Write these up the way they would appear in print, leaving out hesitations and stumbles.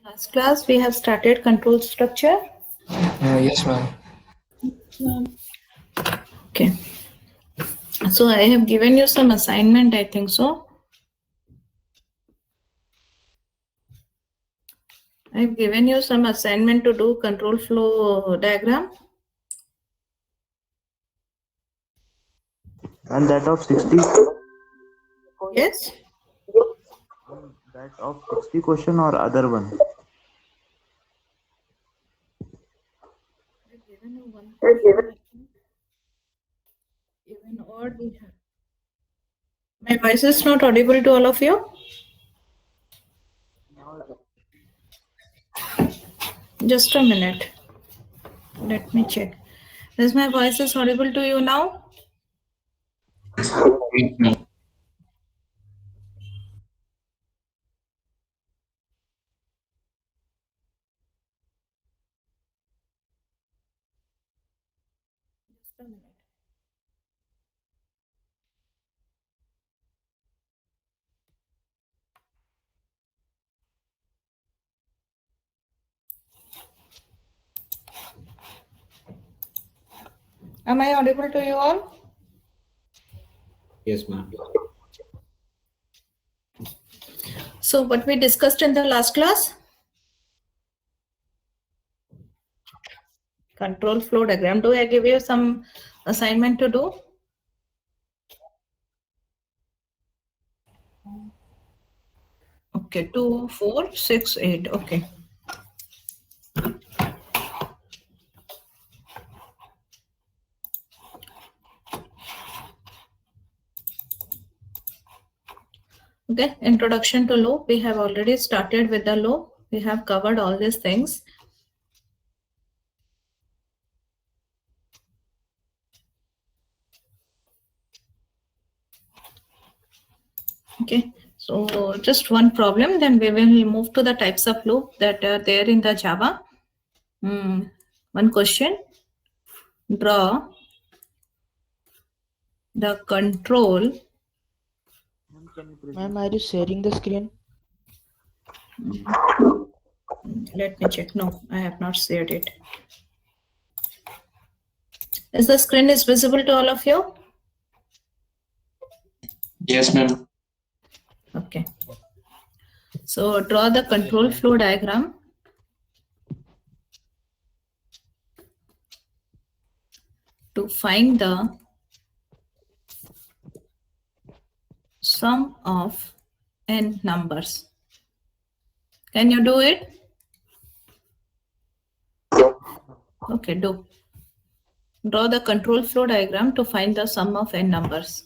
Last class we have started control structure. Yes, ma'am. Okay. So I have given you some assignment, I think so. I have given you some assignment to do control flow diagram. And that of 60, Yes. that of 60 question or other one? I have given you one question, I think. Even odd we have. My voice is not audible to all of you. Just a minute. Let me check. Is my voice is audible to you now? No. Just a minute. Am I audible to you all? Yes, ma'am. So what we discussed in the last class? Control flow diagram. Do I give you some assignment to do? Okay, 2, 4, 6, 8. Okay. Okay, introduction to loop. We have already started with the loop. We have covered all these things. Okay, so just one problem, then we will move to the types of loop that are there in the Java. One question. Draw the control. Ma'am, are you sharing the screen? Let me check. No, I have not shared it. Is the screen is visible to all of you? Yes, ma'am. Okay. So draw the control flow diagram. To find the sum of n numbers. Can you do it? Okay, do. Draw the control flow diagram to find the sum of n numbers.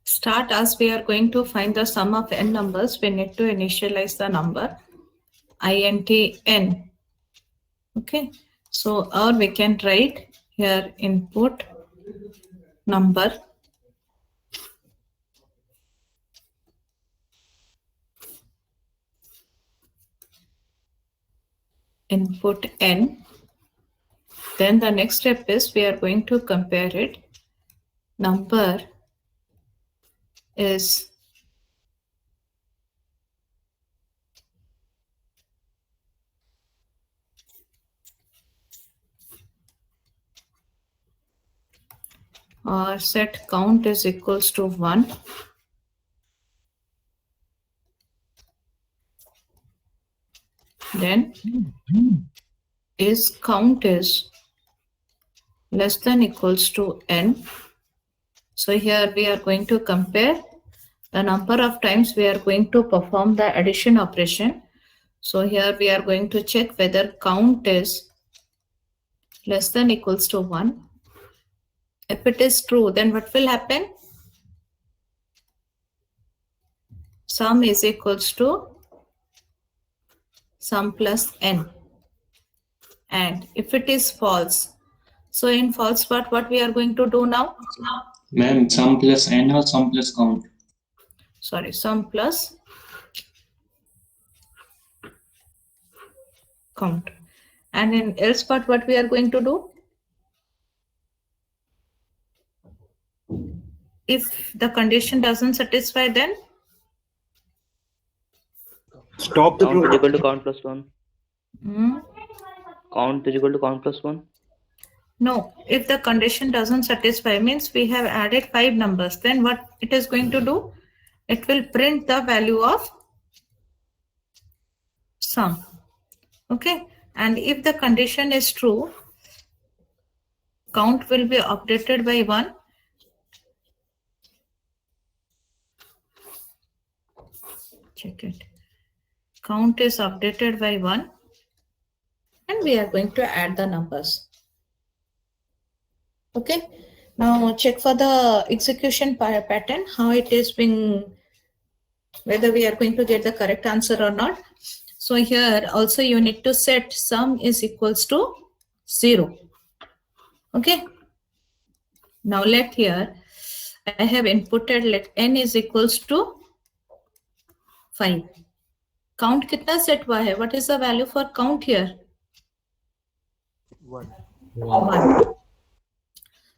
Start as we are going to find the sum of n numbers. We need to initialize the number int n. Okay, so or we can write here input number input n. Then the next step is we are going to compare it. Number is or set count is equals to 1. Then is count is less than equals to n. So here we are going to compare the number of times we are going to perform the addition operation. So here we are going to check whether count is less than equals to 1. If it is true, then what will happen? Sum is equals to sum plus n. And if it is false, so in false part, what we are going to do now? Ma'am, sum plus n or sum plus count? Sorry, sum plus count. And in else part, what we are going to do? If the condition doesn't satisfy, then Stop the Count is program. equal to count plus 1. hmm, Count is equal to count plus 1. no. If the condition doesn't satisfy, means we have added 5 numbers, then what it is going to do? It will print the value of sum. Okay. And if the condition is true, count will be updated by 1. Check it. Count is updated by 1. And we are going to add the numbers. Okay. Now check for the execution pattern, how it is being, whether we are going to get the correct answer or not. So here also you need to set sum is equals to 0. Okay. Now let here I have inputted let n is equals to 5. Count kitna set hua hai? What is the value for count here? 1. 1.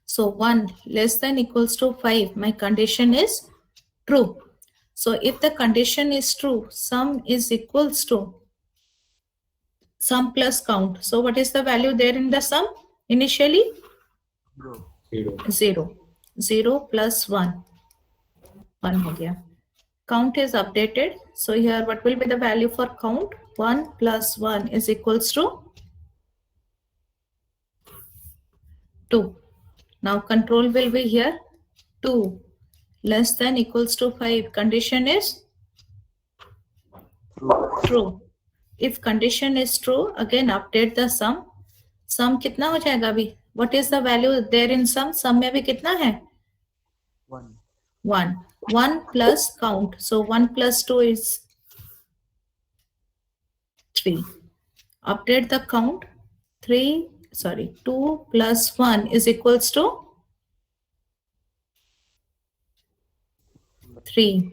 So 1 less than equals to 5. My condition is true. So if the condition is true, sum is equals to sum plus count. So what is the value there in the sum? Initially 0. 0. 0 plus 1. 1 ho gaya. Count is updated. So here what will be the value for count? 1 plus 1 is equals to 2. Now control will be here 2 less than equals to 5. Condition is true. If condition is true, again update the sum. Sum kitna ho jayega abhi? What is the value there in sum? Sum mein abhi kitna hai? 1. 1. 1 plus count. So 1 plus 2 is 3. Update the count. 2 plus 1 is equals to 3.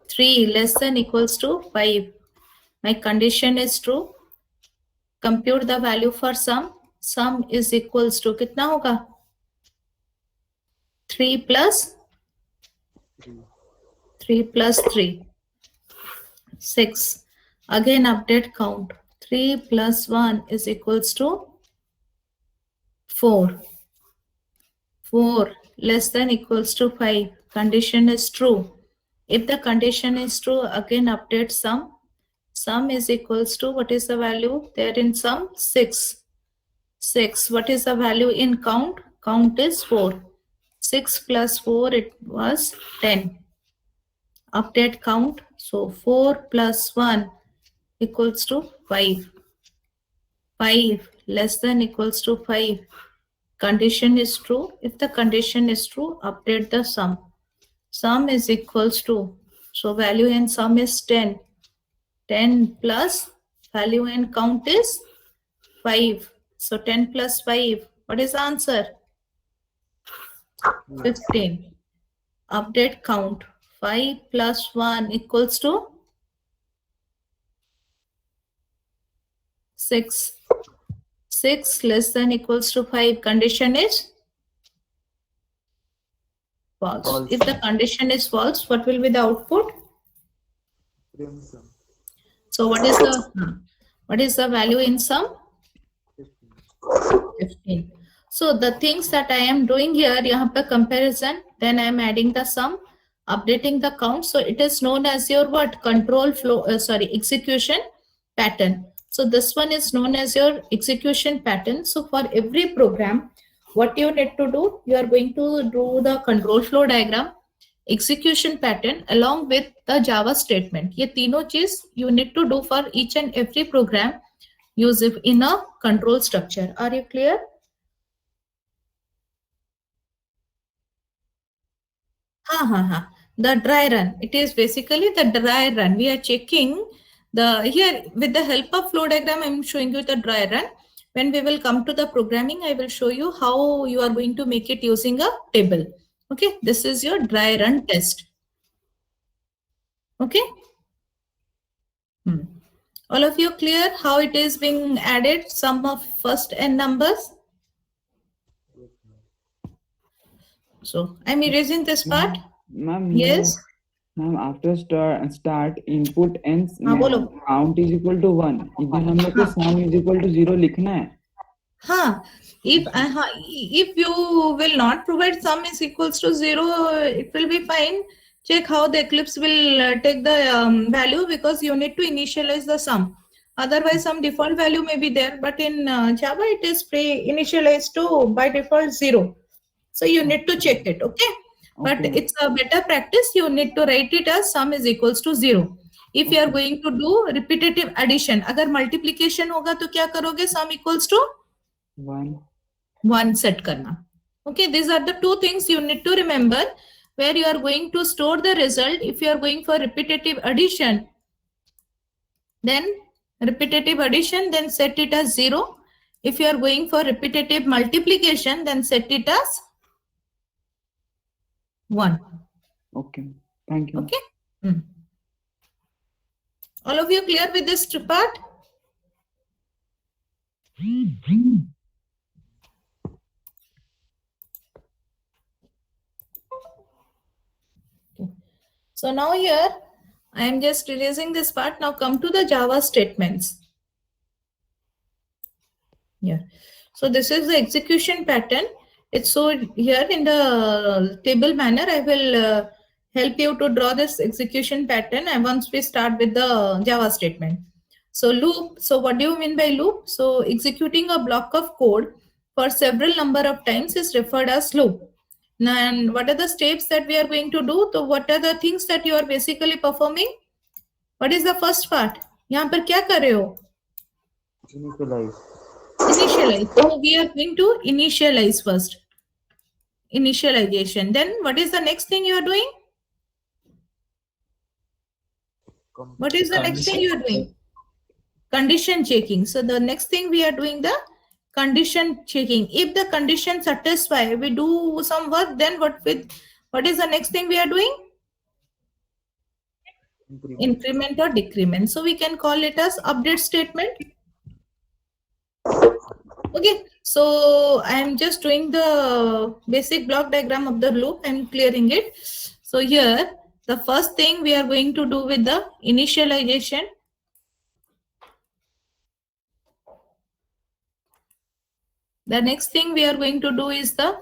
3 less than equals to 5. My condition is true. Compute the value for sum. Sum is equals to kitna hoga? 3 plus 3. 3 plus 3. 6. Again update count. 3 plus 1 is equals to 4. 4 less than equals to 5. Condition is true. If the condition is true, again update sum. Sum is equals to, what is the value there in sum? 6. 6. What is the value in count? Count is 4. 6 plus 4, it was 10. Update count. So 4 plus 1 equals to 5. 5 less than equals to 5. Condition is true. If the condition is true, update the sum. Sum is equals to, so value in sum is 10. 10 plus value in count is 5. So 10 plus 5, what is the answer? 15. Update count. 5 plus 1 equals to 6. 6 less than equals to 5. Condition is false. False. If the condition is false, what will be the output? Print sum. So what is the value in sum? 15. So the things that I am doing here, yahan pe comparison, then I am adding the sum, updating the count. So it is known as your what? Control flow, execution pattern. So this one is known as your execution pattern. So for every program, what you need to do, you are going to do the control flow diagram, execution pattern along with the Java statement. ये तीनों चीज you need to do for each and every program use it in a control structure. Are you clear? The dry run. It is basically the dry run. We are checking Here with the help of flow diagram, I'm showing you the dry run. When we will come to the programming, I will show you how you are going to make it using a table. Okay, this is your dry run test. Okay. All of you clear how it is being added, sum of first n numbers? So I'm erasing this part. Ma'am, Yes. ma'am, after start input and हाँ बोलो. count is equal to 1. इधर हम लोग को sum is equal to 0 लिखना है. हाँ, if you will not provide sum is equals to 0, it will be fine. Check how the Eclipse will take the value, because you need to initialize the sum. Otherwise, some default value may be there, but in Java it is pre-initialized to by default 0. So you need to check it, okay? But Okay. it's a better practice. You need to write it as sum is equals to 0. If you are going to do repetitive addition, अगर multiplication होगा तो क्या करोगे? Sum equals to 1 set करना. Okay, these are the two things you need to remember where you are going to store the result. If you are going for repetitive addition, then set it as 0. If you are going for repetitive multiplication, then set it as 1. Okay. Thank you. Okay. All of you clear with this part? So now here I am just erasing this part. Now come to the Java statements. Yeah. So this is the execution pattern. It's so here in the table manner. I will help you to draw this execution pattern, and once we start with the Java statement. So loop. So what do you mean by loop? So executing a block of code for several number of times is referred as loop. Now, and what are the steps that we are going to do? So what are the things that you are basically performing? What is the first part? यहाँ पर क्या कर रहे हो? Initialize. Initialize. So we are going to initialize first. Initialization. Then what is the next thing you are doing? What is the next thing you are doing? Condition checking. So the next thing we are doing the condition checking. If the condition satisfy, we do some work. Then what is the next thing we are doing? Increment or decrement. So we can call it as update statement. Okay, so I am just doing the basic block diagram of the loop and clearing it. So here, the first thing we are going to do with the initialization. The next thing we are going to do is the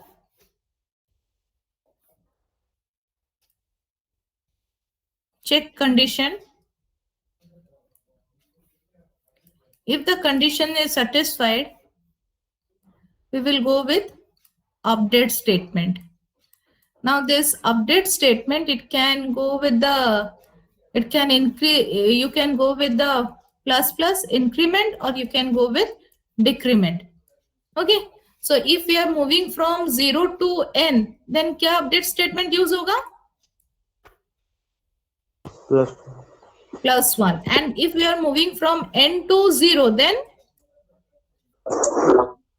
check condition. If the condition is satisfied, we will go with update statement. Now this update statement, it can go with the, it can increase, you can go with the plus increment, or you can go with decrement. Okay, so if we are moving from 0 to n, then क्या update statement use होगा? Plus 1. And if we are moving from n to 0, then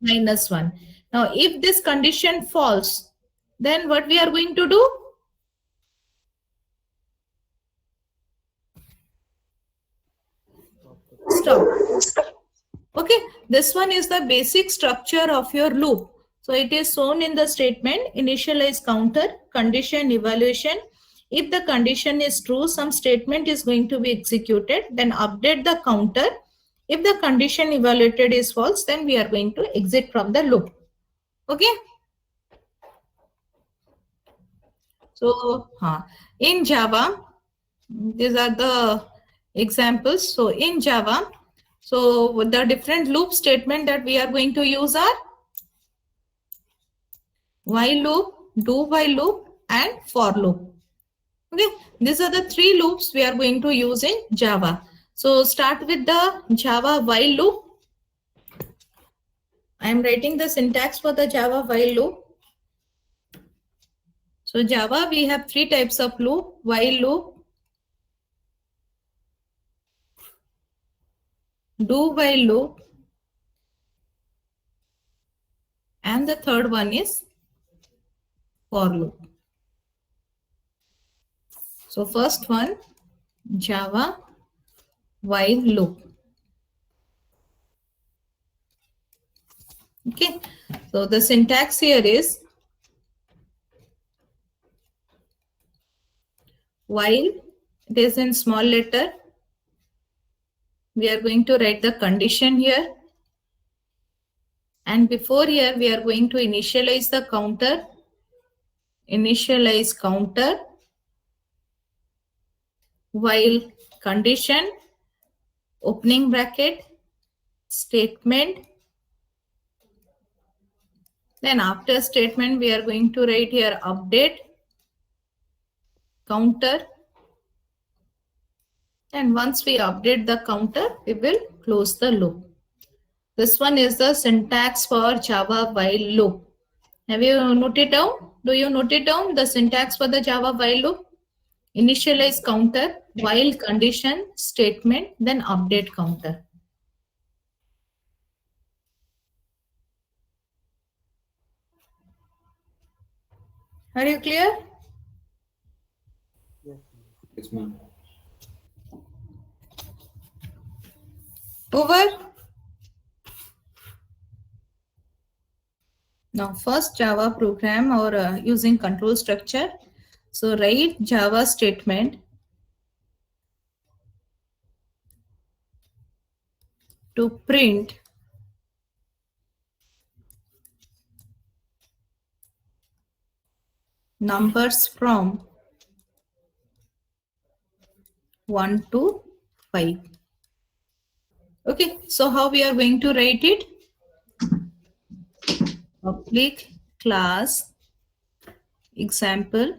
minus 1. Now, if this condition false, then what we are going to do? Stop. Okay, this one is the basic structure of your loop. So it is shown in the statement: initialize counter, condition evaluation. If the condition is true, some statement is going to be executed, then update the counter. If the condition evaluated is false, then we are going to exit from the loop. Okay. So in Java, these are the examples. So in Java, so the different loop statement that we are going to use are while loop, do while loop, and for loop. Okay, these are the 3 loops we are going to use in Java. So start with the Java while loop. I am writing the syntax for the Java while loop. So Java, we have 3 types of loop: while loop, do while loop, and the third one is for loop. So first one, Java while loop. Okay, so the syntax here is while, it is in small letter. We are going to write the condition here. And before here, we are going to initialize the counter. Initialize counter while condition, opening bracket, statement. Then after statement, we are going to write here update counter. And once we update the counter, we will close the loop. This one is the syntax for Java while loop. Have you noted down? Do you note it down? The syntax for the Java while loop? Initialize counter, while condition, statement, then update counter. Are you clear? Yes, ma'am. Over. Now first Java program or using control structure. So write Java statement to print numbers from 1 to 5. Okay, so how we are going to write it? Public class example,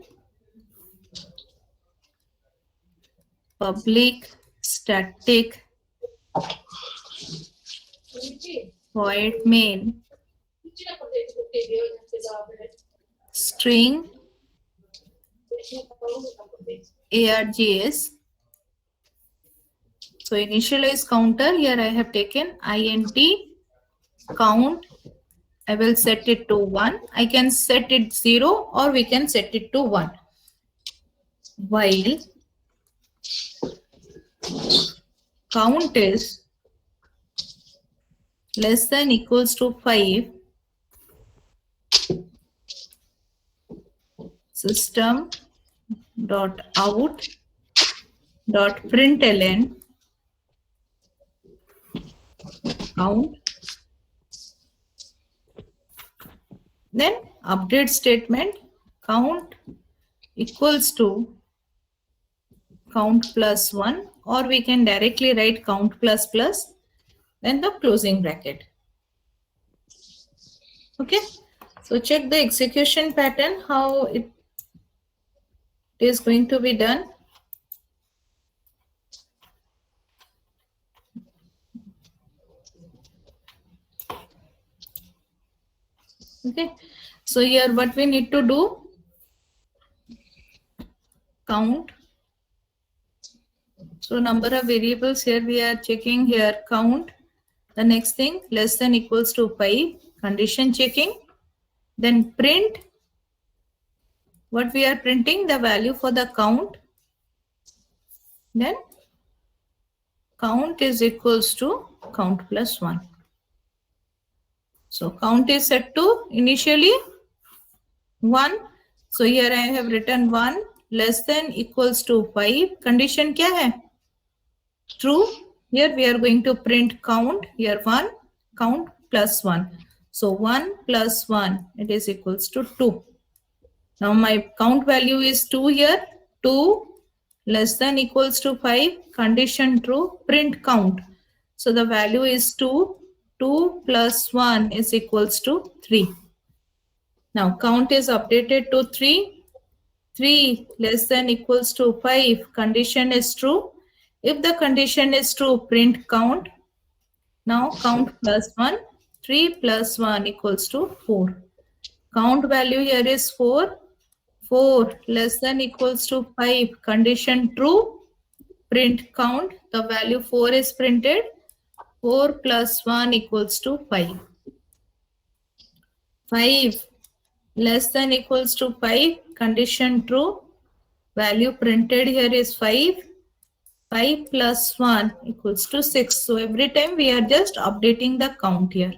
public static void main string args. So initialize counter, here I have taken int count. I will set it to 1. I can set it 0 or we can set it to 1. While count is less than equals to 5, system dot out dot println count, then update statement count equals to count plus 1, or we can directly write count plus plus, then the closing bracket. Okay, so check the execution pattern, how it is going to be done. Okay, so here what we need to do, count. So number of variables here we are checking here count. The next thing less than equals to 5, condition checking. Then print. What we are printing, the value for the count. Then count is equals to count plus 1. So count is set to initially 1. So here I have written 1 less than equals to 5. Condition क्या है? True. Here we are going to print count. Here 1, count plus 1. So 1 plus 1, it is equals to 2. Now my count value is 2 here. 2 less than equals to 5. Condition true. Print count. So the value is 2. 2 plus 1 is equals to 3. Now count is updated to 3. 3 less than equals to 5. Condition is true. If the condition is true, print count. Now count plus 1. 3 plus 1 equals to 4. Count value here is 4. 4 less than equals to 5. Condition true. Print count. The value 4 is printed. 4 plus 1 equals to 5. 5 less than equals to 5, condition true. Value printed here is 5. 5 plus 1 equals to 6. So every time we are just updating the count here.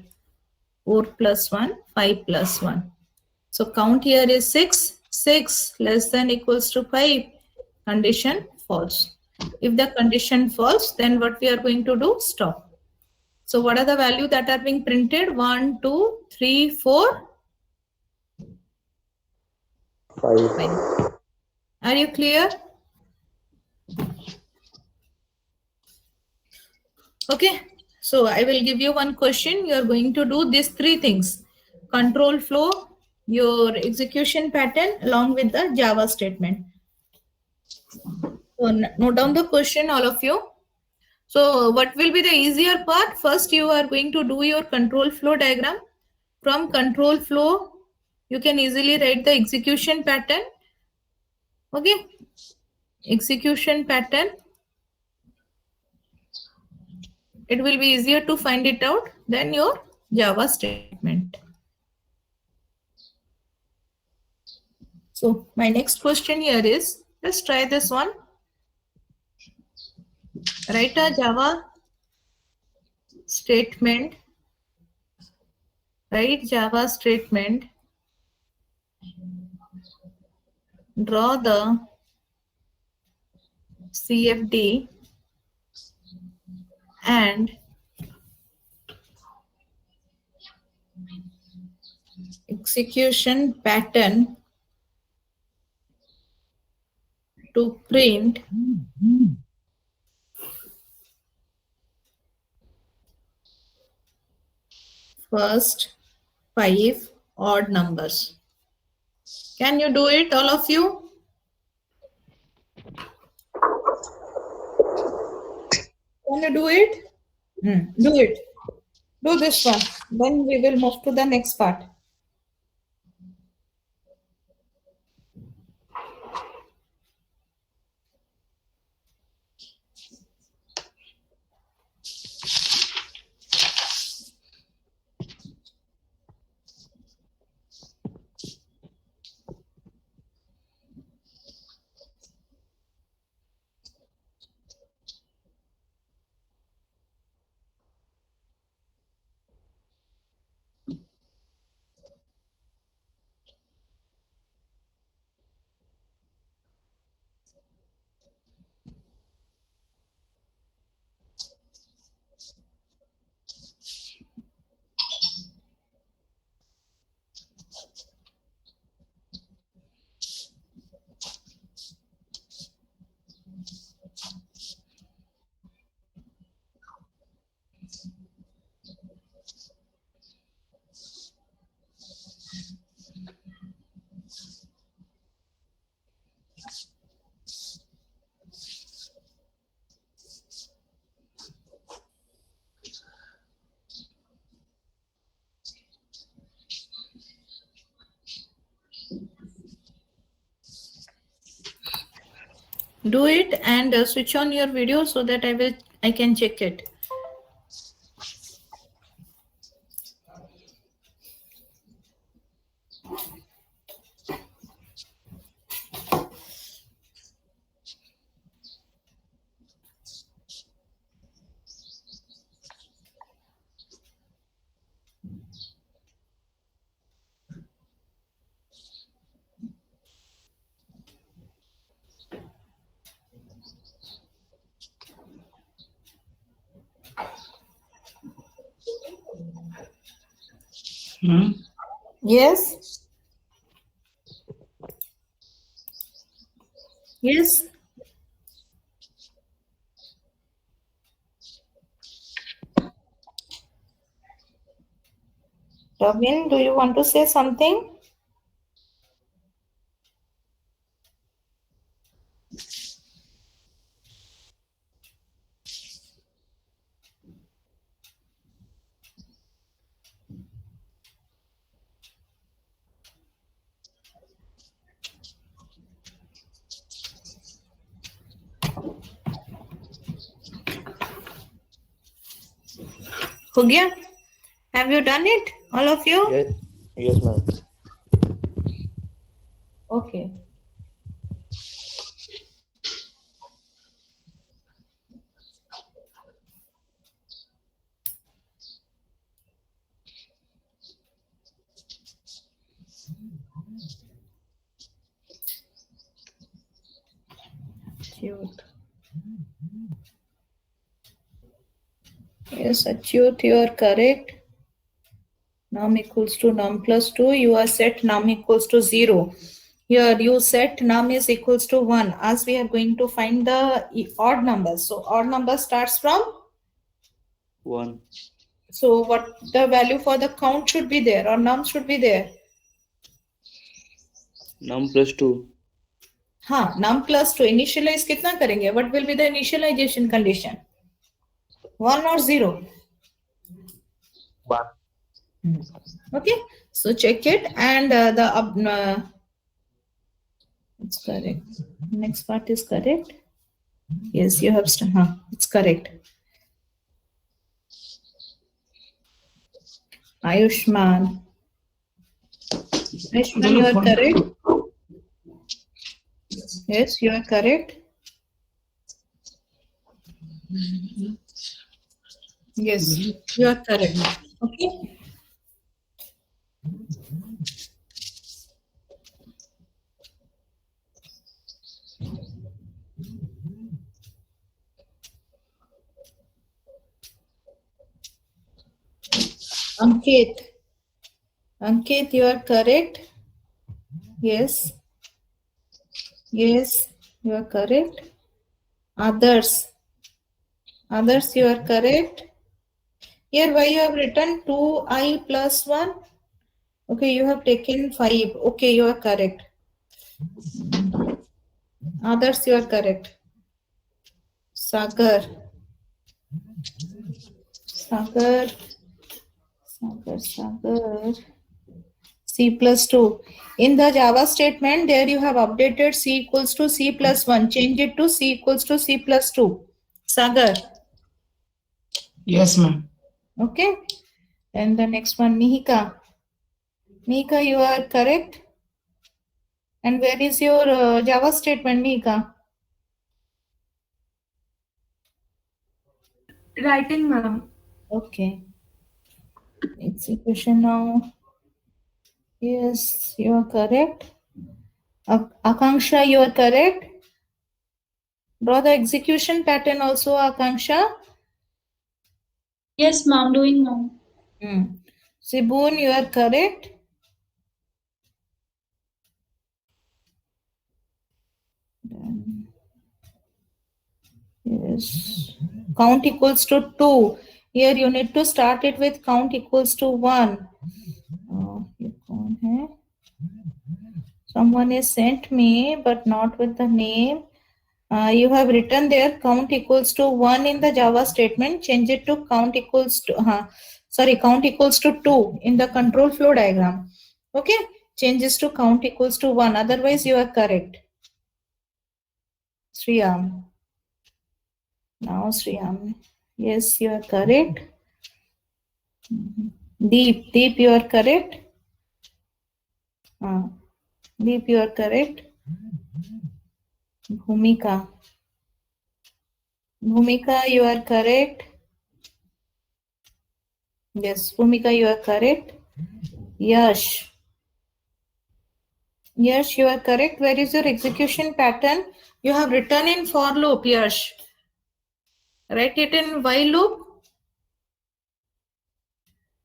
4 plus 1, 5 plus 1. So count here is 6. 6 less than equals to 5. Condition false. If the condition false, then what we are going to do? Stop. So what are the values that are being printed? 1, 2, 3, 4, 5. Are you clear? Okay. So I will give you one question. You are going to do these three things. Control flow, your execution pattern along with the Java statement. So note down the question, all of you. So what will be the easier part? First, you are going to do your control flow diagram. From control flow, you can easily write the execution pattern. Okay. Execution pattern. It will be easier to find it out than your Java statement. So my next question here is, let's try this one. Write a Java statement. Write Java statement. Draw the CFD and execution pattern to print first 5 odd numbers. Can you do it, all of you? Can you do it? Do it. Do this one. Then we will move to the next part. Do it and switch on your video so that I can check it. Yes. Yes. Robin, do you want to say something? हो गया? Have you done it, all of you? Yes, ma'am. Okay. Acute. Yes, Acute, you are correct. Num equals to num plus 2. You are set num equals to 0. Here you set num is equals to 1. As we are going to find the odd numbers. So odd number starts from? 1. So what the value for the count should be there or num should be there? Num plus 2. हाँ, num plus 2. Initialize कितना करेंगे? What will be the initialization condition? 1 or 0? 1. Okay, so check it and it's correct. Next part is correct. Yes, you have it's correct. Ayushman. Ayushman, you are correct. Yes, you are correct. Yes, you are correct. Okay. Ankit. Ankit, you are correct. Yes. Yes, you are correct. Others. Others, you are correct. Here, why you have written 2i plus 1? Okay, you have taken 5. Okay, you are correct. Others, you are correct. Sagar. Sagar. C plus 2. In the Java statement, there you have updated C equals to C plus 1. Change it to C equals to C plus 2. Sagar. Yes, ma'am. Okay. And the next one, Mihika. Mihika, you are correct. And where is your Java statement, Mihika? Writing, ma'am. Okay. Execution now. Yes, you are correct. Akanksha, you are correct. Draw the execution pattern also, Akanksha. Yes, ma'am. Doing now. Sibun, you are correct. Then, yes. Count equals to 2. Here you need to start it with count equals to 1. Someone has sent me, but not with the name. You have written there count equals to 1 in the Java statement. Change it to count equals to, count equals to 2 in the control flow diagram. Okay, changes to count equals to 1. Otherwise, you are correct. Sriyam. Now, Sriyam. Yes, you are correct. Deep, you are correct. Deep, you are correct. Bhumika, you are correct. Yes, Bhumika, you are correct. Yash, you are correct. Where is your execution pattern? You have written in for loop, Yash. Write it in while loop.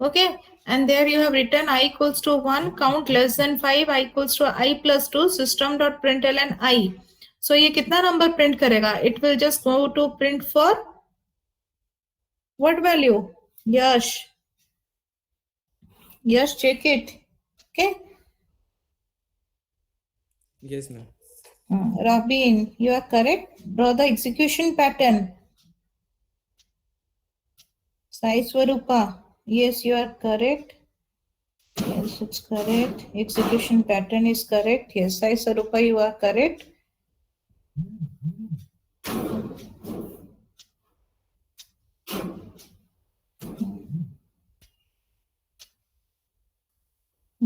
Okay, and there you have written I equals to 1, count less than 5, I equals to I plus 2, system.println I. So ये कितना number print करेगा? It will just go to print for what value? Yash, check it. Okay. Yes, ma'am. Rabin, you are correct. Draw the execution pattern. Sai Swarupa, yes, you are correct. Yes, it's correct. Execution pattern is correct. Yes, Sai Swarupa, you are correct.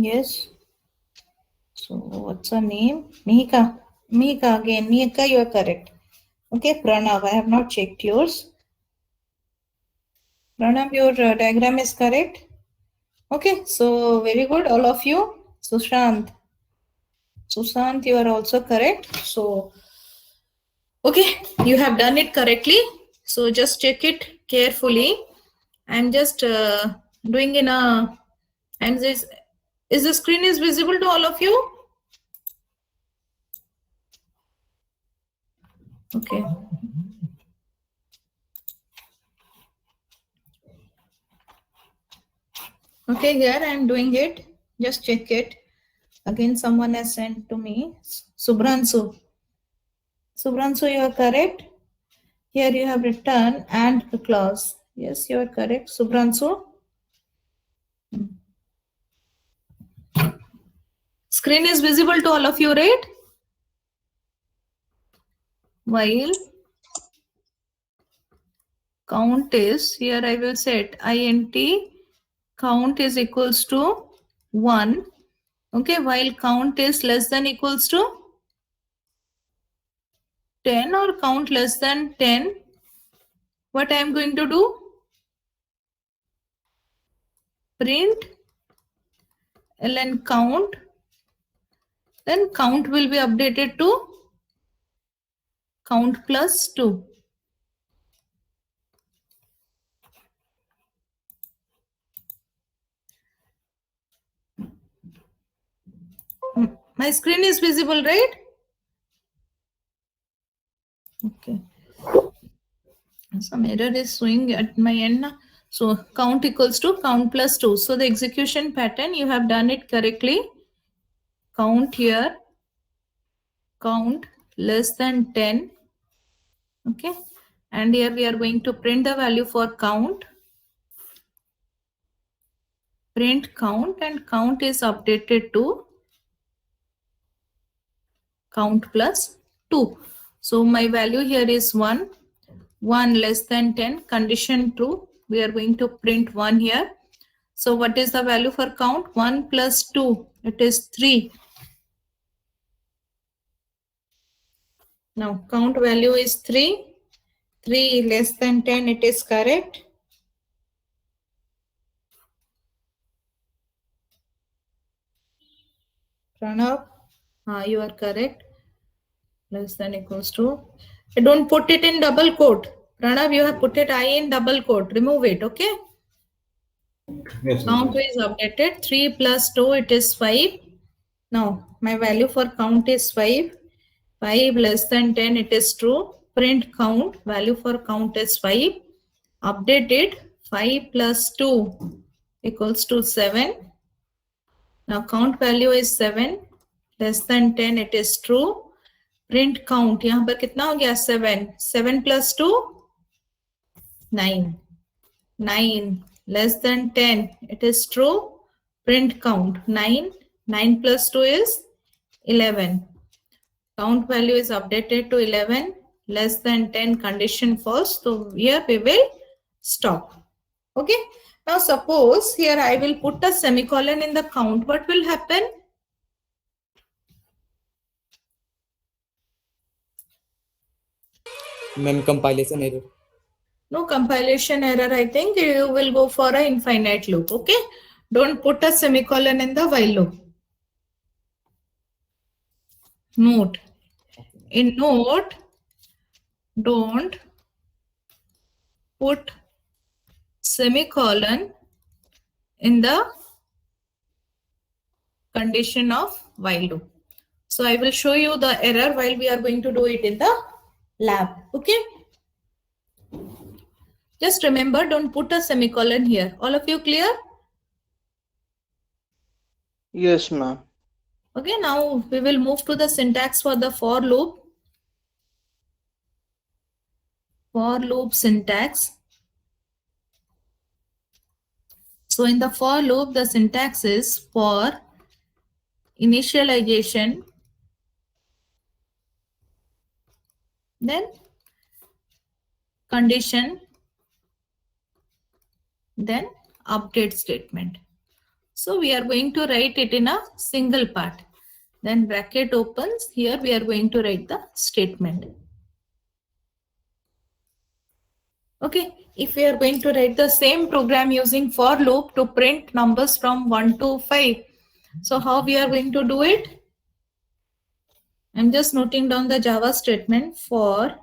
Yes. So what's her name? Mihika. Mihika again. Mihika, you are correct. Okay, Pranav, I have not checked yours. Pranav, your diagram is correct. Okay, so very good, all of you. Sushant. Sushant, you are also correct. So, okay, you have done it correctly. So just check it carefully. I'm just doing in a, and this, is the screen is visible to all of you? Okay. Okay, here I am doing it. Just check it. Again, someone has sent to me. Subransu. Subransu, you are correct. Here you have written and the clause. Yes, you are correct. Subransu. Screen is visible to all of you, right? While count is, here I will set int count is equals to 1. Okay, while count is less than equals to 10 or count less than 10, what I am going to do? Print ln count, then count will be updated to count plus 2. My screen is visible, right? Okay. Some error is showing at my end. So count equals to count plus 2. So the execution pattern, you have done it correctly. Count here, count less than 10. Okay. And here we are going to print the value for count. Print count, and count is updated to count plus 2. So my value here is 1. 1 less than 10, condition true. We are going to print 1 here. So what is the value for count? 1 plus 2, it is 3. Now count value is 3. 3 less than 10, it is correct. Pranav, you are correct. Less than equals to. Don't put it in double quote. Pranav, you have put it I in double quote. Remove it, okay? Yes, Count is updated. 3 plus 2, it is 5. Now, my value for count is 5. 5 less than 10, it is true. Print count, value for count is 5. Updated, 5 plus 2 equals to 7. Now, count value is 7. Less than 10, it is true. Print count, यहाँ पर कितना हो गया? 7. 7 plus 2? 9. 9 less than 10, it is true. Print count 9. 9 plus 2 is 11. Count value is updated to 11. Less than 10, condition false. So here we will stop. Okay. Now suppose here I will put a semicolon in the count. What will happen? Ma'am, compilation error. No compilation error. I think you will go for an infinite loop. Okay. Don't put a semicolon in the while loop. Note. In note, don't put semicolon in the condition of while loop. So I will show you the error while we are going to do it in the lab. Okay. Just remember, don't put a semicolon here. All of you clear? Yes, ma'am. Okay, now we will move to the syntax for the for loop. For loop syntax. So in the for loop, the syntax is for initialization, then condition, then update statement. So we are going to write it in a single part. Then bracket opens. Here we are going to write the statement. Okay, if we are going to write the same program using for loop to print numbers from 1 to 5. So how we are going to do it? I'm just noting down the Java statement for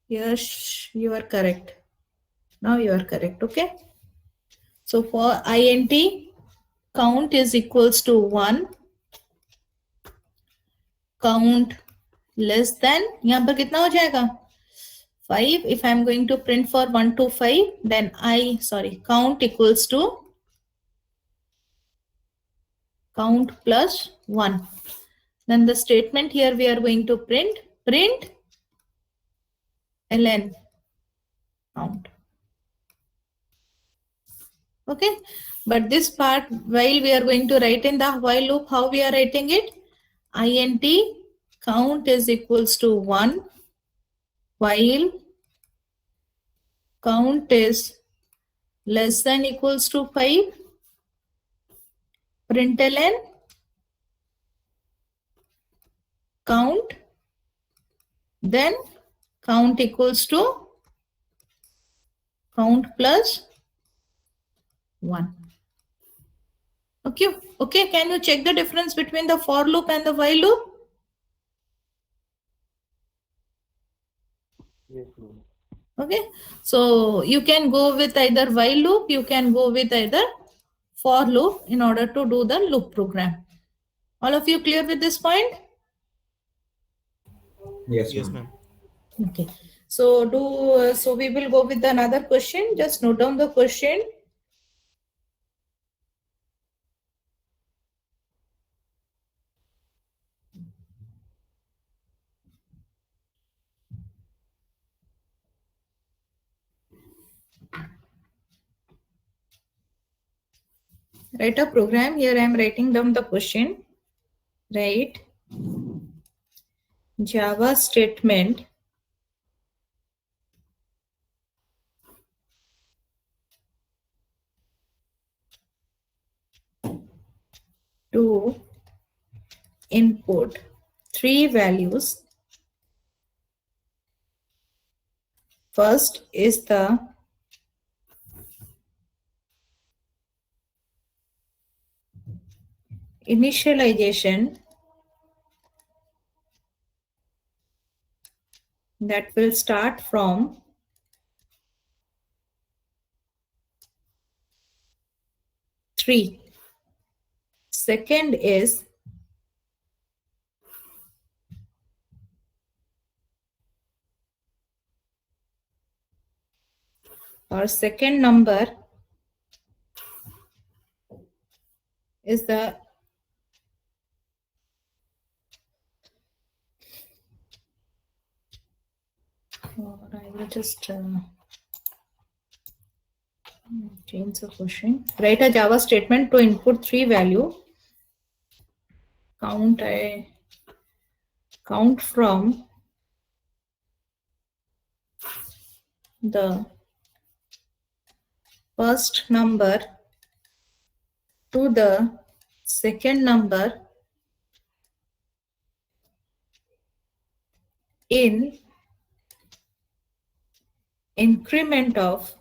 yes, you are correct. Now you are correct. Okay. So for int count is equals to 1, count less than, यहाँ पर कितना हो जाएगा 5. If I am going to print for 1 to 5, then count equals to count plus 1. Then the statement here we are going to print ln count. Okay, but this part while we are going to write in the while loop, how we are writing it? Int count is equals to 1 while count is less than equals to 5, println count, then count equals to count plus 1. Okay, can you check the difference between the for loop and the while loop? Yes, ma'am. Okay, so you can go with either while loop, you can go with either for loop in order to do the loop program. All of you clear with this point? Yes, Yes, ma'am. ma'am. Okay, so we will go with another question. Just note down the question. Write a program. Here I am writing down the question. Write Java statement to input 3 values. First is the initialization that will start from 3. Second is our second number is the I will just change the question. Write a Java statement to input 3 value. Count from the first number to the second number in increment of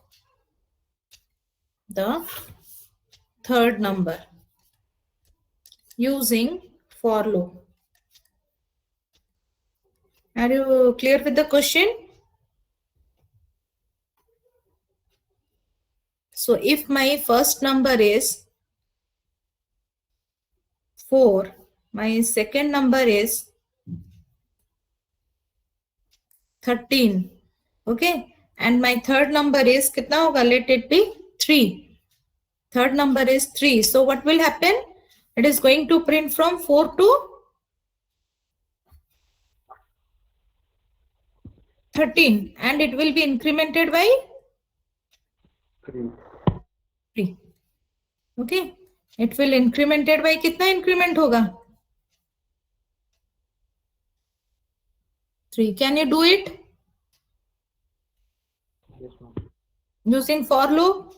the third number using for loop. Are you clear with the question? So if my first number is 4, my second number is 13, okay, and my third number is kitna hoga? Let it be 3. Third number is 3. So what will happen? It is going to print from 4 to 13 and it will be incremented by 3. 3. Okay, It will incremented by कितना increment होगा? 3. Can you do it Yes, ma'am. using for loop?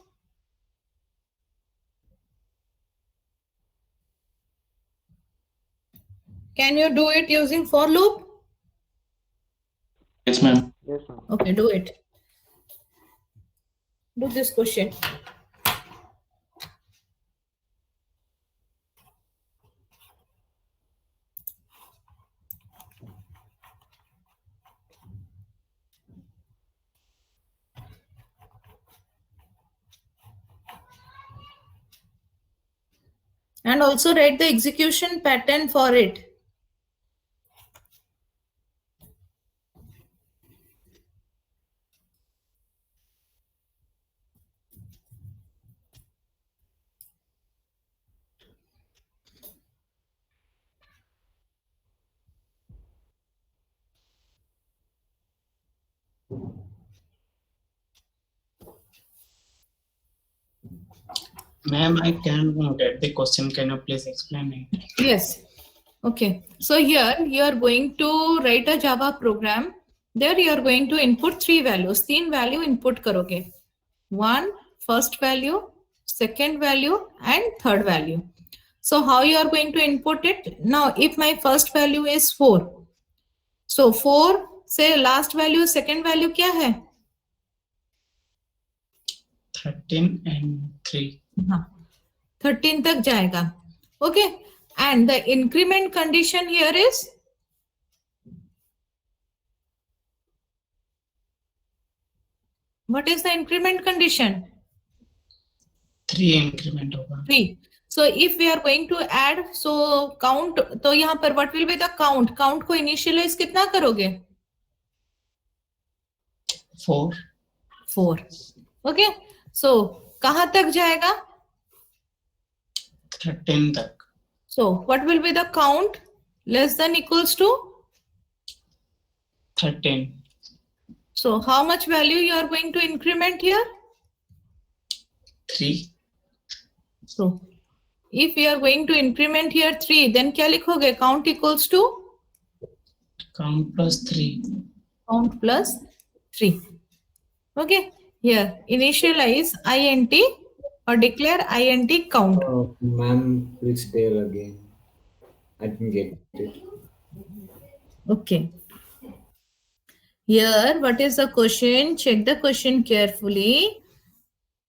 Can you do it using for loop? Yes, ma'am. Yes, ma'am. Okay, do it. Do this question. And also write the execution pattern for it. Ma'am, I can't get the question. Can you please explain it? Yes. Okay. So here you are going to write a Java program. There you are going to input 3 values. 3 value input करोगे. 1 first value, second value, and third value. So how you are going to input it? Now, if my first value is 4, so 4 से last value, second value क्या है? 13 and 3. हाँ, 13 तक जाएगा. Okay. And the increment condition here is what is the increment condition? 3 increment होगा. 3. So if we are going to add, so count, तो यहाँ पर what will be the count? Count को initialize कितना करोगे? 4. 4. Okay. So कहाँ तक जाएगा? 13 तक. So what will be the count less than equals to? 13. So how much value you are going to increment here? 3. So if we are going to increment here 3, then क्या लिखोगे? Count equals to? Count plus 3. Count plus 3. Okay. Here initialize int or declare int count. Ma'am, please tell again. I didn't get it. Okay. Here, what is the question? Check the question carefully.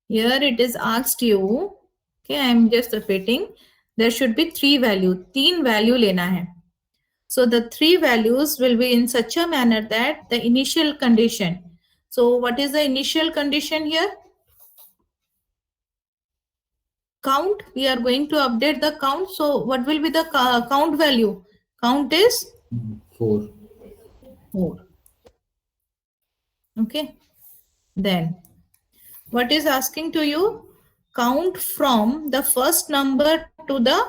Here it is asked you. Okay, I am just repeating. There should be 3 value. 3 value lena hai. So the 3 values will be in such a manner that the initial condition. So what is the initial condition here? Count. We are going to update the count. So what will be the count value? Count is 4. 4. Okay. Then what is asking to you? Count from the first number to the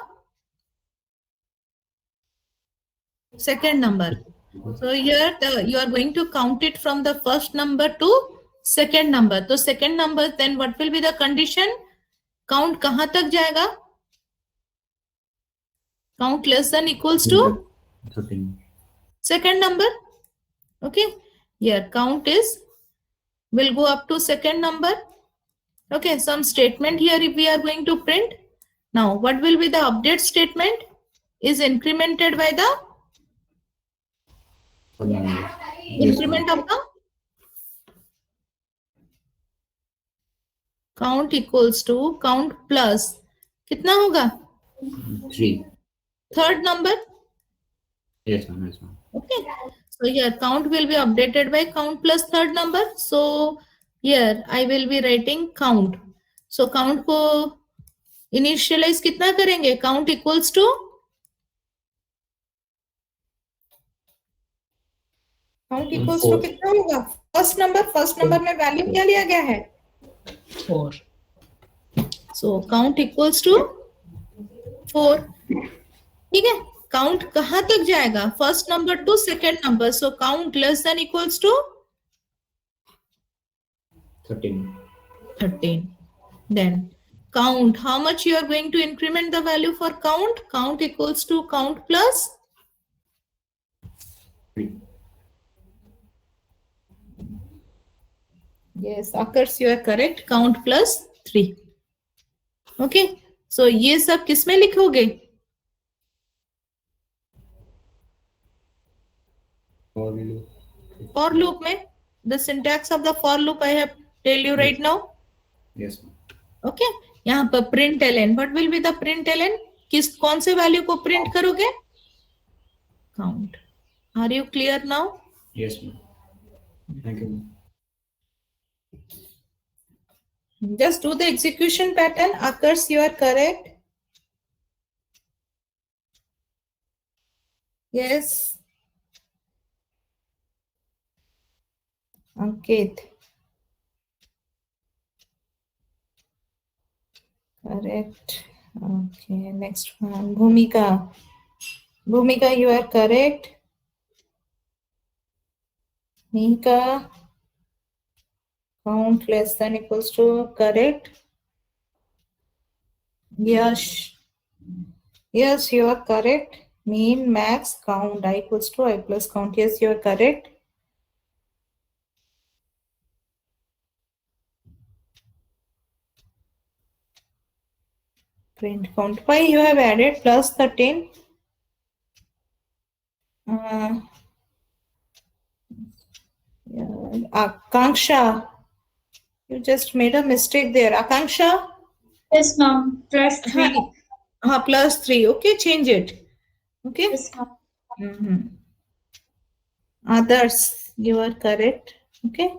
second number. So here you are going to count it from the first number to second number. So second number, then what will be the condition? Count कहाँ तक जाएगा? Count less than equals to 13. second number. Okay. Here count is will go up to second number. Okay. Some statement here if we are going to print. Now what will be the update statement? Is incremented by the increment of the count equals to count plus कितना होगा? 3. Third number. Yes, ma'am. Yes, ma'am. Okay. So here count will be updated by count plus third number. So here I will be writing count. So count को initialize कितना करेंगे? Count equals to count equals to 4. कितना होगा? First number में value क्या लिया गया है? 4. So count equals to 4. ठीक है? Count कहाँ तक जाएगा? First number to second number. So count less than equals to 13. 13. Then count. How much you are going to increment the value for count? Count equals to count plus 3. yes, occurs, you are correct. Count plus 3. Okay. So ये सब किसमें लिखोगे? For loop. For loop में. The syntax of the for loop I have tell you right now. Yes, ma'am. Okay. यहाँ पर println. What will be the println? कौन से value को प्रिंट करोगे? Count. Are you clear now? Yes, ma'am. Thank you, ma'am. Just do the execution pattern. Occurs, you are correct. Yes. Ankit. Correct. Okay, next one. Bhumika. Bhumika, you are correct. Nika. Count less than equals to correct. Yes. Yes, you are correct. Mean, max, count. I equals to I plus count. Yes, you are correct. Print count. Why you have added plus 13? Yeah. Akanksha, you just made a mistake there. Akanksha? Yes, ma'am. Plus 3. Plus 3. Okay, change it. Okay. Yes, ma'am. Others, you are correct. Okay.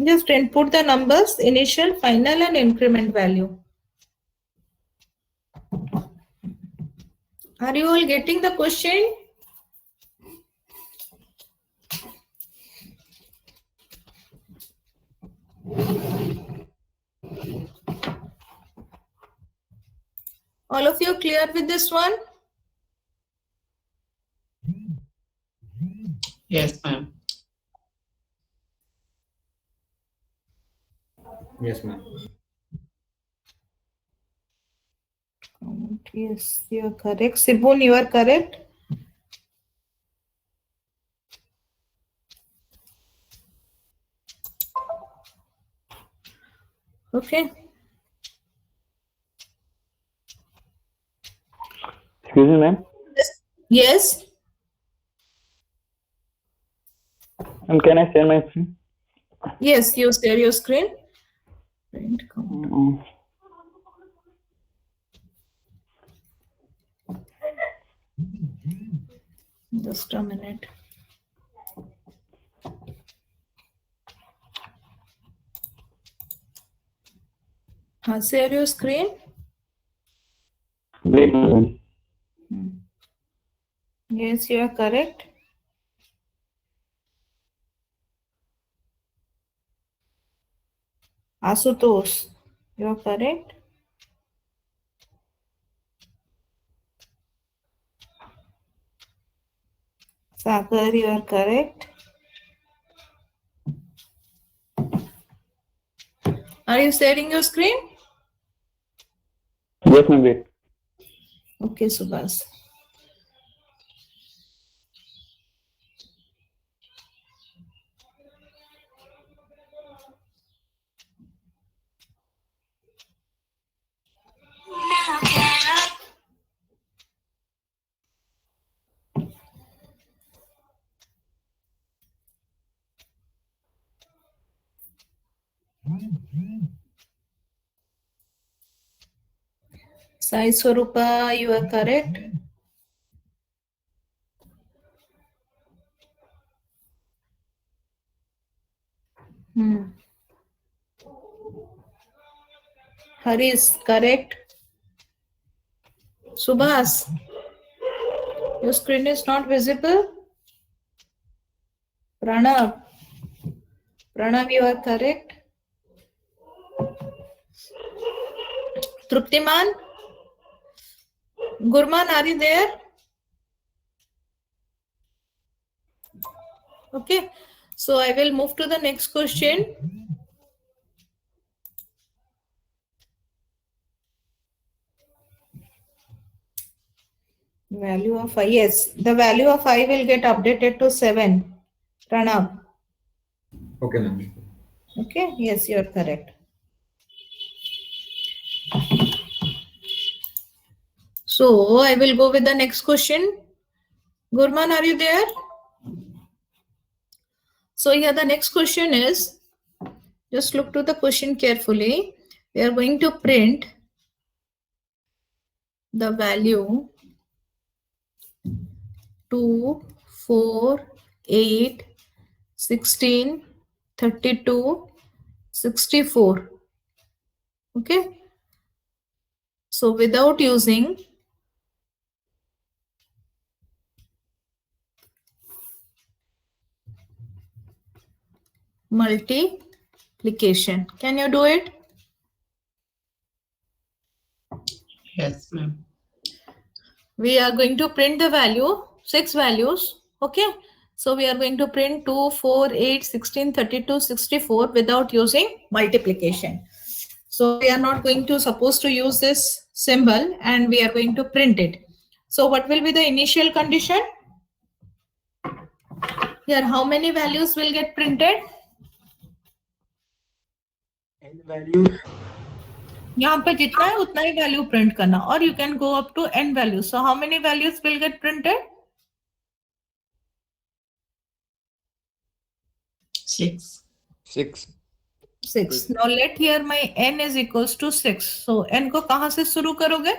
Just input the numbers, initial, final, and increment value. Are you all getting the question? All of you clear with this one? Yes, ma'am. Yes, ma'am. Yes, you are correct. Sibun, you are correct. Okay. Excuse me, ma'am. Yes. Can I share my screen? Yes, you share your screen. Print count. Just a minute. Share your screen. Wait, ma'am. Yes, you are correct. Asutosh, you are correct. Sagar, you are correct. Are you sharing your screen? Yes, ma'am. Wait. Okay, Subhas. Sai Swarupa, you are correct. Haris, correct. Subhas, your screen is not visible. Pranav, you are correct. Truptiman, Gurman, are you there? Okay, so I will move to the next question. Value of I, yes, the value of I will get updated to 7. Pranav. Okay, ma'am. Okay, yes, you're correct. So I will go with the next question. Gurman, are you there? So here the next question is, just look to the question carefully. We are going to print the value 2, 4, 8, 16, 32, 64. Okay. So without using multiplication. Can you do it? Yes, ma'am. We are going to print the value, 6 values. Okay. So we are going to print 2, 4, 8, 16, 32, 64 without using multiplication. So we are not going to supposed to use this symbol and we are going to print it. So what will be the initial condition? Here, how many values will get printed? N values. यहाँ पे जितना है उतना ही value print करना और you can go up to n values. So how many values will get printed? 6. 6. 6. Now let here my n is equals to 6. So n को कहाँ से शुरू करोगे?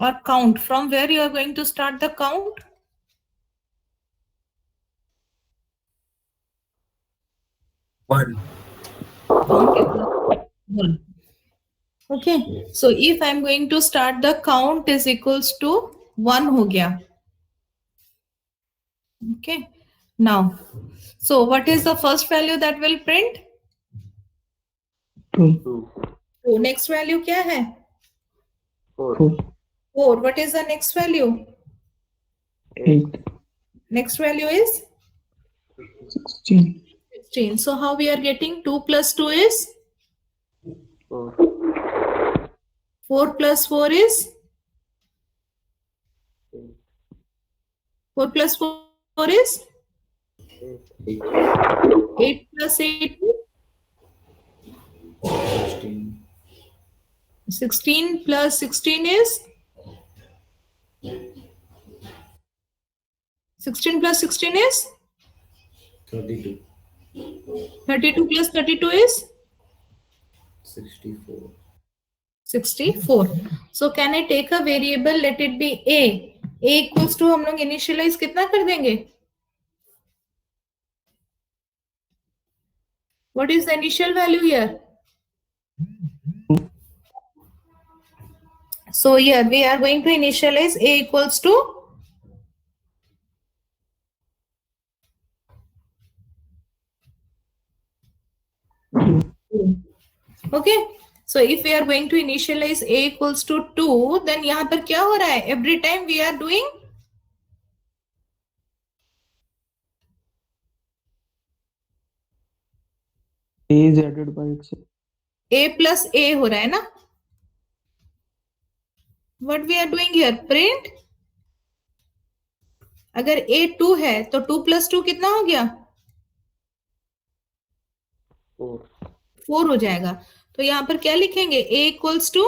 और count. From where you are going to start the count? One. Count equals 1. Okay. So if I am going to start the count is equals to 1 हो गया. Okay. Now, so what is the first value that will print? 2. 2. So next value क्या है? 4. 4. What is the next value? 8. Next value is 16. 16. So how we are getting 2 plus 2 is? 4. 4 plus 4 is? 4 plus 4 is? 8. 8 plus 8 is? 16. 16 plus 16 is? 16 plus 16 is? 32. 32 plus 32 is? 64. 64. So can I take a variable, let it be a. A equals to हम लोग initialize कितना कर देंगे? What is the initial value here? So here we are going to initialize a equals to okay. So if we are going to initialize a equals to 2, then यहाँ पर क्या हो रहा है? Every time we are doing A is added by itself. a plus a हो रहा है ना? What we are doing here? Print. अगर a 2 है तो 2 plus 2 कितना हो गया? 4. 4 हो जाएगा. तो यहाँ पर क्या लिखेंगे? a equals to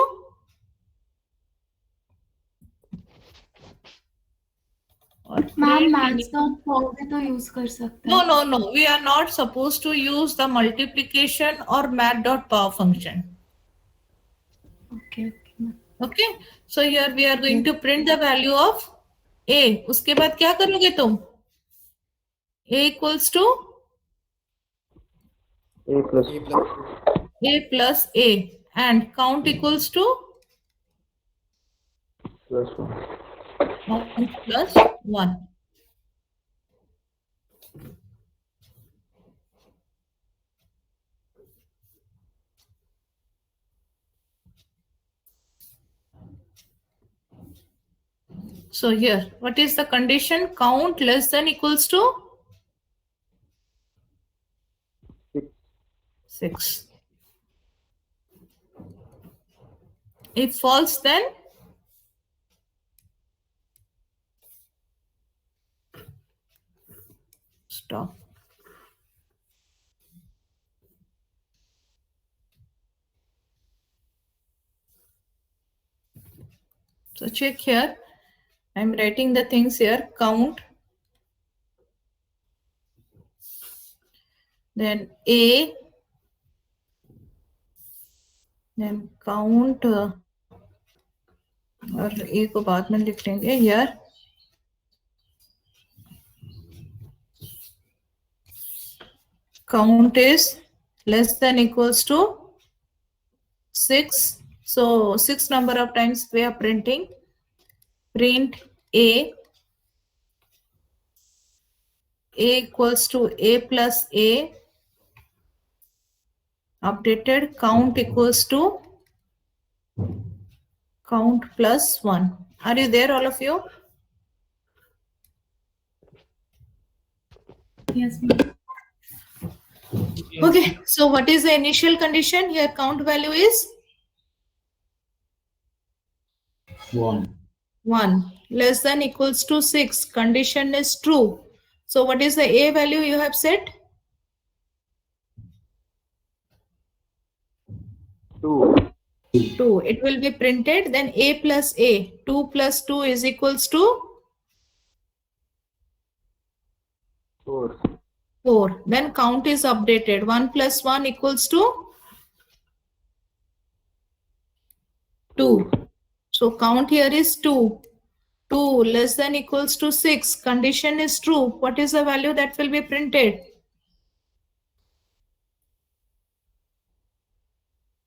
ma'am maths dot पाओगे तो यूज कर सकते हैं. No. We are not supposed to use the multiplication or math.power function. Okay. Okay. So here we are going to print the value of a. उसके बाद क्या करोगे तुम? a equals to A plus. a plus a and count equals to Plus 1. count plus 1. So here, what is the condition? Count less than equals to 6. If false, then stop. So check here. I'm writing the things here. Count. Then A. Then count. और A को बाद में लिख लेंगे here. Count is less than equals to 6. So 6 number of times we are printing. Print A. A equals to A plus A. Updated count equals to count plus 1. Are you there, all of you? Yes, ma'am. Okay, so what is the initial condition? Here count value is 1. 1. Less than equals to 6. Condition is true. So what is the A value you have set? 2. 2. It will be printed. Then A plus A. 2 plus 2 is equals to 4. 4. Then count is updated. 1 plus 1 equals to 2. So count here is 2. 2 less than equals to 6. Condition is true. What is the value that will be printed?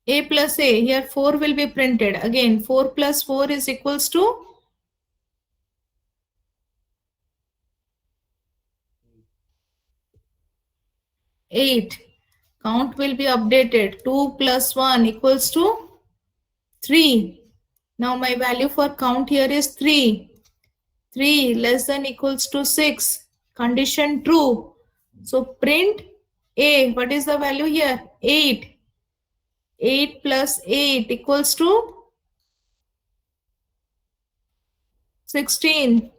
A plus A. Here 4 will be printed. Again 4 plus 4 is equals to 8. Count will be updated. 2 plus 1 equals to 3. Now my value for count here is 3. 3 less than equals to 6. Condition true. So print A. What is the value here? 8. 8 plus 8 equals to 16.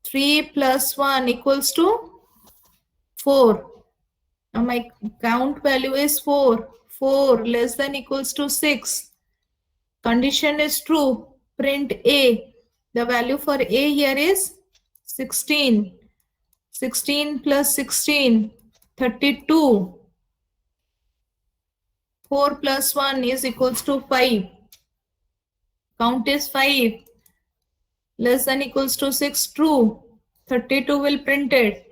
3 plus 1 equals to 4. Now my count value is 4. 4 less than equals to 6. Condition is true. Print A. The value for A here is 16. 16 plus 16, 32. 4 plus 1 is equals to 5. Count is 5. Less than equals to 6, true. 32 will print it.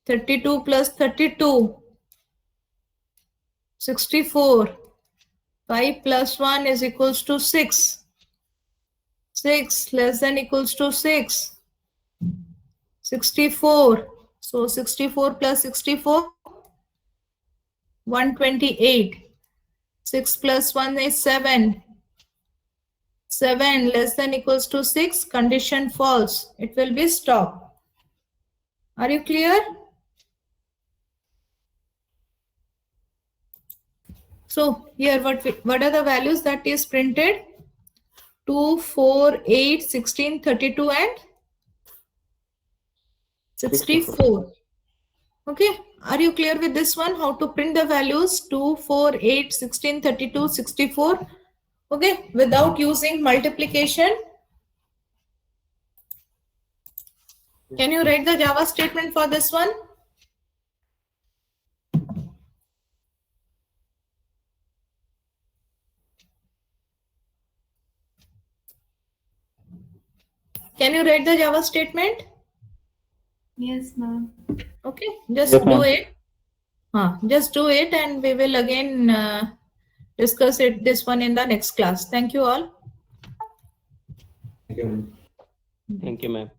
32 plus 32, 64. 5 plus 1 is equals to 6. 6 less than equals to 6. 64. So 64 plus 64, 128. 6 plus 1 is 7. 7 less than equals to 6. Condition false. It will be stop. Are you clear? So here what are the values that is printed? 2, 4, 8, 16, 32 and 64. Okay, are you clear with this one? How to print the values 2, 4, 8, 16, 32, 64. Okay, without using multiplication. Can you write the Java statement for this one? Can you write the Java statement? Yes, ma'am. Okay, just Yes, do ma'am. it. Just do it and we will again discuss this one in the next class. Thank you all. Thank you. Thank you, ma'am.